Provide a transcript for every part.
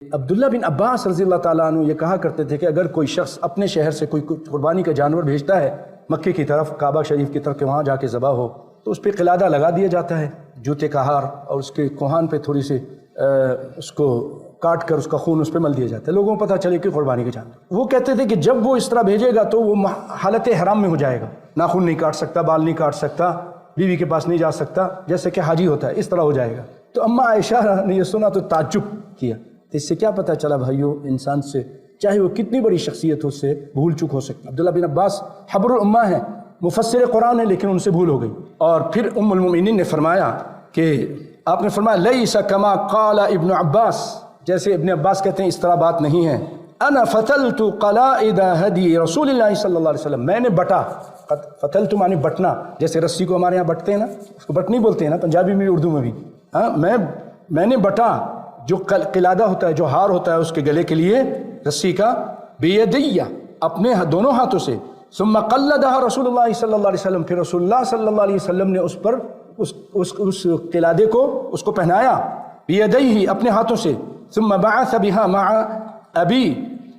عبداللہ بن عباس رضی اللہ تعالیٰ عنہ یہ کہا کرتے تھے کہ اگر کوئی شخص اپنے شہر سے کوئی قربانی کا جانور بھیجتا ہے مکے کی طرف، کعبہ شریف کی طرف کہ وہاں جا کے ذبح ہو، تو اس پہ قلادہ لگا دیا جاتا ہے، جوتے کا ہار، اور اس کے کوہان پہ تھوڑی سی اس کو کاٹ کر اس کا خون اس پہ مل دیا جاتا ہے، لوگوں کو پتہ چلے کہ قربانی کا جانور۔ وہ کہتے تھے کہ جب وہ اس طرح بھیجے گا تو وہ حالت حرام میں ہو جائے گا، ناخن نہیں کاٹ سکتا، بال نہیں کاٹ سکتا، بیوی کے پاس نہیں جا سکتا، جیسے کہ حاجی ہوتا ہے، اس طرح ہو جائے گا۔ تو اماں عائشہ نے یہ سنا تو تعجب کیا، تو اس سے کیا پتہ چلا بھائیو، انسان سے چاہے وہ کتنی بڑی شخصیت ہو، اس سے بھول چک ہو سکتی۔ عبداللہ بن عباس حبر الامہ ہے، مفسر قرآن ہے، لیکن ان سے بھول ہو گئی۔ اور پھر ام المؤمنین نے فرمایا کہ آپ نے فرمایا لیس کما قال ابن عباس، جیسے ابن عباس کہتے ہیں اس طرح بات نہیں ہے۔ انا فتلت قلائد ہدی رسول اللہ صلی اللہ علیہ وسلم، میں نے بٹا، فتلت معنی بٹنا، جیسے رسی کو ہمارے یہاں بٹتے ہیں نا، اس کو بٹنی بولتے ہیں نا پنجابی میں، اردو میں بھی۔ میں نے بٹا جو قلادہ ہوتا ہے، جو ہار ہوتا ہے اس کے گلے کے لیے رسی کا، بیدیہ، اپنے دونوں ہاتھوں سے، ثم قلدها رسول اللہ صلی اللہ علیہ وسلم، پھر رسول اللہ صلی اللہ علیہ وسلم نے اس پر اس قلادے کو اس کو پہنایا، بیدیہ، اپنے ہاتھوں سے، ثم بعث بها مع ابی،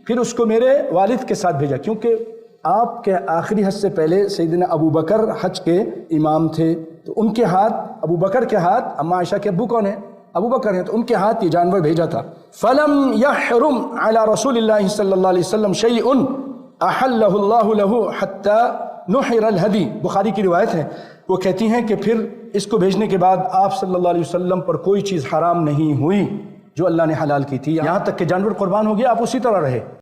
پھر اس کو میرے والد کے ساتھ بھیجا، کیونکہ آپ کے آخری حج سے پہلے سیدنا ابو بکر حج کے امام تھے، تو ان کے ہاتھ، ابو بکر کے ہاتھ، اماں عائشہ کے ابو کون ہیں؟ ابو بکر ہیں، تو ان کے ہاتھ یہ جانور بھیجا تھا۔ فلم یحرم علی رسول اللہ صلی اللہ علیہ وسلم شیء احلہ اللہ لہ حتی نحر الہدی، بخاری کی روایت ہے، وہ کہتی ہیں کہ پھر اس کو بھیجنے کے بعد آپ صلی اللہ علیہ وسلم پر کوئی چیز حرام نہیں ہوئی جو اللہ نے حلال کی تھی، یہاں تک کہ جانور قربان ہو گیا آپ اسی طرح رہے۔